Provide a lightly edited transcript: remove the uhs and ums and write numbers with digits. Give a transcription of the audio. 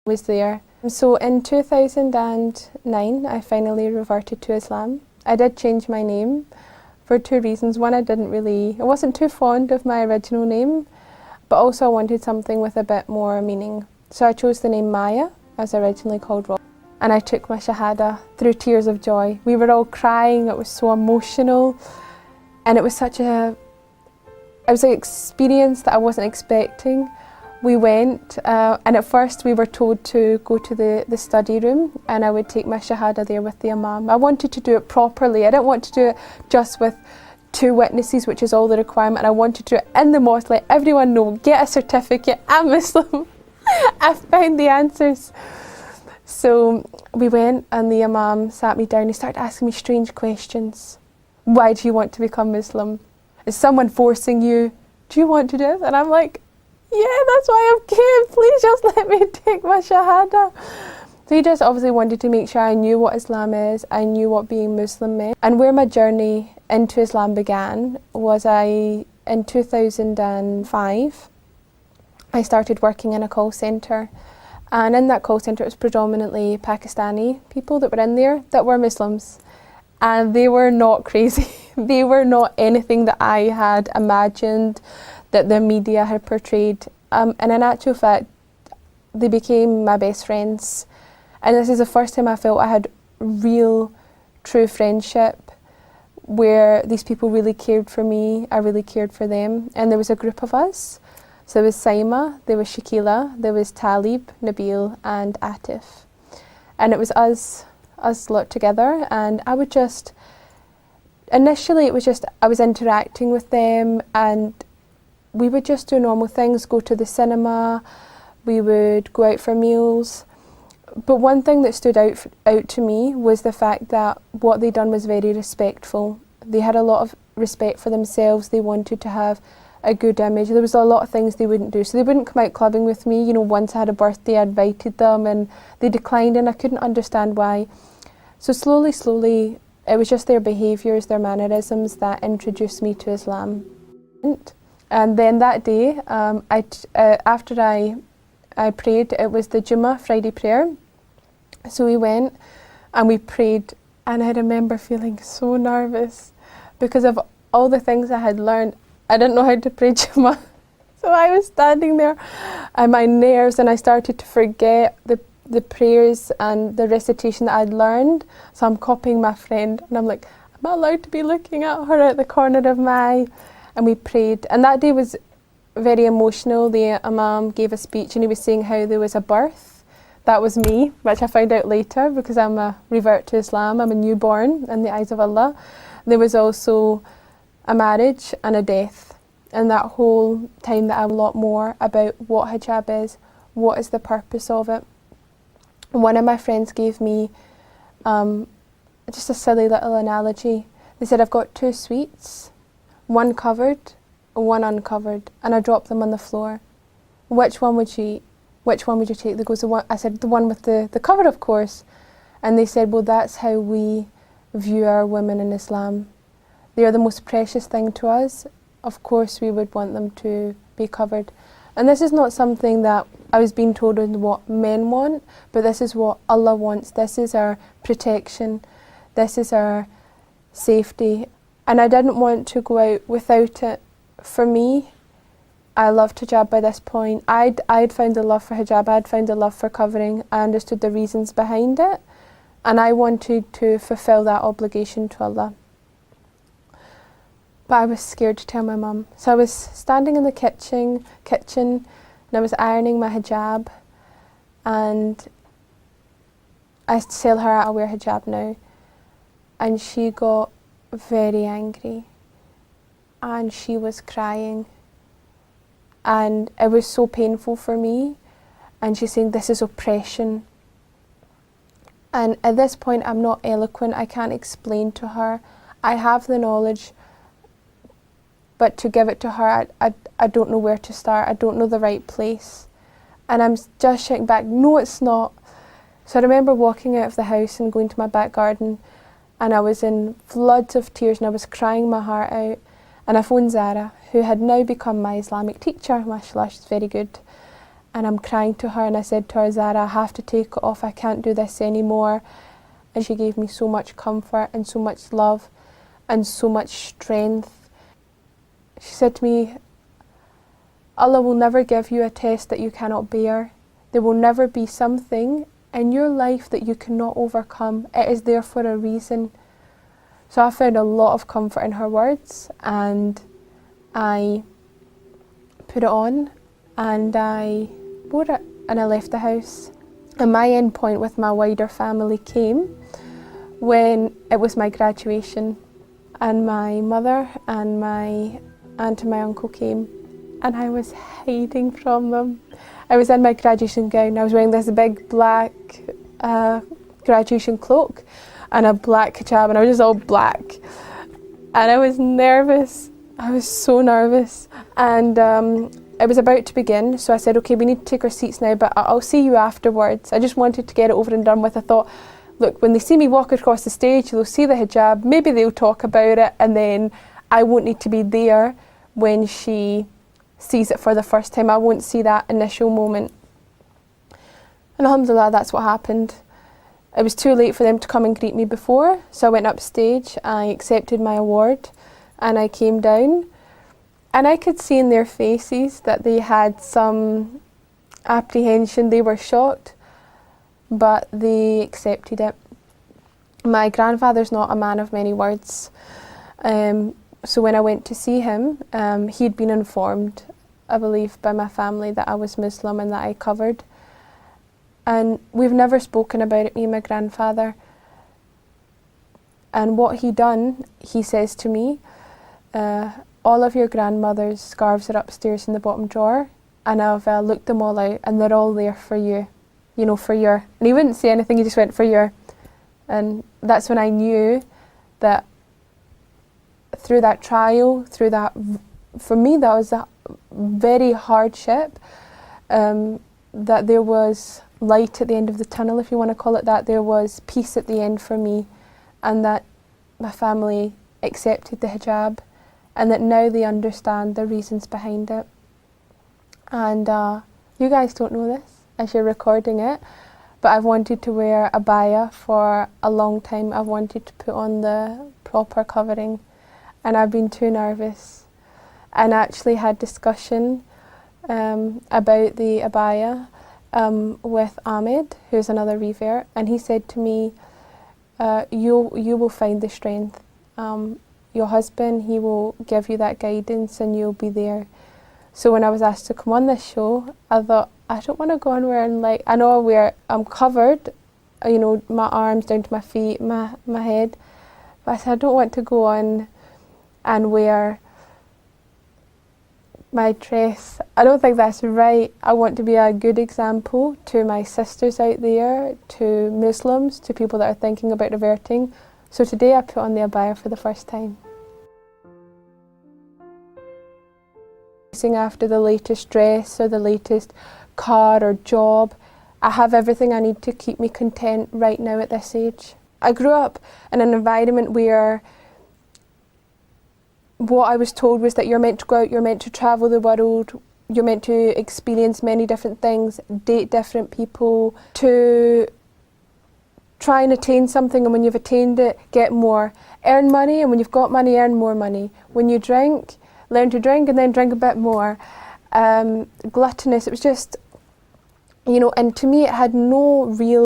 Was there. So in 2009 I finally reverted to Islam. I did change my name for two reasons. One, I wasn't too fond of my original name, but also I wanted something with a bit more meaning. So I chose the name Maya, as originally called Rob, and I took my shahada through tears of joy. We were all crying, it was so emotional, and it was an experience that I wasn't expecting. We went, and at first we were told to go to the study room, and I would take my shahada there with the imam. I wanted to do it properly. I didn't want to do it just with two witnesses, which is all the requirement. I wanted to do it in the mosque, let everyone know, get a certificate, I'm Muslim. I found the answers. So we went, and the imam sat me down. He started asking me strange questions. Why do you want to become Muslim? Is someone forcing you? Do you want to do it? And I'm like, yeah, that's why I'm came. Please just let me take my shahada. So he just obviously wanted to make sure I knew what Islam is, I knew what being Muslim meant. And where my journey into Islam began was in 2005, I started working in a call centre. And in that call centre it was predominantly Pakistani people that were in there that were Muslims. And they were not crazy. They were not anything that I had imagined, that the media had portrayed. And in actual fact, they became my best friends. And this is the first time I felt I had real, true friendship, where these people really cared for me, I really cared for them. And there was a group of us. So there was Saima, there was Shakila, there was Talib, Nabil and Atif. And it was us lot together, and I would just, initially it was just, I was interacting with them, and we would just do normal things, go to the cinema, we would go out for meals. But one thing that stood out to me was the fact that what they done was very respectful. They had a lot of respect for themselves. They wanted to have a good image. There was a lot of things they wouldn't do. So they wouldn't come out clubbing with me. You know, once I had a birthday, I invited them and they declined, and I couldn't understand why. So slowly, it was just their behaviours, their mannerisms that introduced me to Islam. And then that day, after I prayed, it was the Jummah Friday prayer. So we went and we prayed, and I remember feeling so nervous because of all the things I had learned. I didn't know how to pray Jummah. So I was standing there and my nerves, and I started to forget the prayers and the recitation that I'd learned. So I'm copying my friend, and I'm like, am I allowed to be looking at her at the corner of my eye? And we prayed. And that day was very emotional. The imam gave a speech, and he was saying how there was a birth. That was me, which I found out later because I'm a revert to Islam. I'm a newborn in the eyes of Allah. There was also a marriage and a death. And that whole time that I learned a lot more about what hijab is, what is the purpose of it. One of my friends gave me just a silly little analogy. They said, I've got two sweets, one covered, one uncovered, and I dropped them on the floor. Which one would you eat? Which one would you take? They goes, I said, the one with the cover, of course. And they said, well, that's how we view our women in Islam. They are the most precious thing to us. Of course, we would want them to be covered. And this is not something that I was being told is what men want, but this is what Allah wants. This is our protection. This is our safety. And I didn't want to go out without it. For me, I loved hijab by this point. I'd found a love for hijab. I'd found a love for covering. I understood the reasons behind it. And I wanted to fulfill that obligation to Allah. But I was scared to tell my mum. So I was standing in the kitchen and I was ironing my hijab, and I tell her I'll wear hijab now. And she got very angry and she was crying, and it was so painful for me, and she's saying this is oppression. And at this point I'm not eloquent, I can't explain to her. I have the knowledge, but to give it to her, I don't know where to start. I don't know the right place. And I'm just shouting back, no, it's not. So I remember walking out of the house and going to my back garden, and I was in floods of tears and I was crying my heart out. And I phoned Zara, who had now become my Islamic teacher, mashallah, she's very good. and I'm crying to her, and I said to her, Zara, I have to take it off, I can't do this anymore. And she gave me so much comfort and so much love and so much strength. She said to me, Allah will never give you a test that you cannot bear. There will never be something in your life that you cannot overcome. It is there for a reason. So I found a lot of comfort in her words, and I put it on and I wore it and I left the house. And my end point with my wider family came when it was my graduation, and my mother and my aunt and my uncle came, and I was hiding from them. I was in my graduation gown. I was wearing this big black graduation cloak and a black hijab, and I was just all black. And I was nervous. I was so nervous. And it was about to begin, so I said, okay, we need to take our seats now, but I'll see you afterwards. I just wanted to get it over and done with. I thought, look, when they see me walk across the stage, they'll see the hijab, maybe they'll talk about it, and then I won't need to be there when she sees it for the first time. I won't see that initial moment. And alhamdulillah, that's what happened. It was too late for them to come and greet me before, so I went upstage, I accepted my award, and I came down. And I could see in their faces that they had some apprehension. They were shocked, but they accepted it. My grandfather's not a man of many words. So when I went to see him, he'd been informed, I believe, by my family that I was Muslim and that I covered. And we've never spoken about it, me and my grandfather. And what he done, he says to me, all of your grandmother's scarves are upstairs in the bottom drawer, and I've looked them all out, and they're all there for you, you know, for your. And he wouldn't say anything, he just went, for your. And that's when I knew that through that trial, through that, for me that was a very hardship, that there was light at the end of the tunnel, if you want to call it that. There was peace at the end for me, and that my family accepted the hijab, and that now they understand the reasons behind it. And you guys don't know this as you're recording it, but I've wanted to wear a abaya for a long time. I've wanted to put on the proper covering, and I've been too nervous. And I actually had discussion about the abaya with Ahmed, who's another revert, and he said to me, you will find the strength. Your husband, he will give you that guidance and you'll be there. So when I was asked to come on this show, I thought, I don't want to go on wearing, like, I know I'm covered, you know, my arms down to my feet, my head, but I said, I don't want to go on and wear my dress. I don't think that's right. I want to be a good example to my sisters out there, to Muslims, to people that are thinking about reverting. So today I put on the abaya for the first time. Chasing after the latest dress or the latest car or job. I have everything I need to keep me content right now at this age. I grew up in an environment where what I was told was that you're meant to go out, you're meant to travel the world, you're meant to experience many different things, date different people, to try and attain something, and when you've attained it, get more. Earn money, and when you've got money, earn more money. When you drink, learn to drink and then drink a bit more. Gluttonous, it was just, you know, and to me it had no real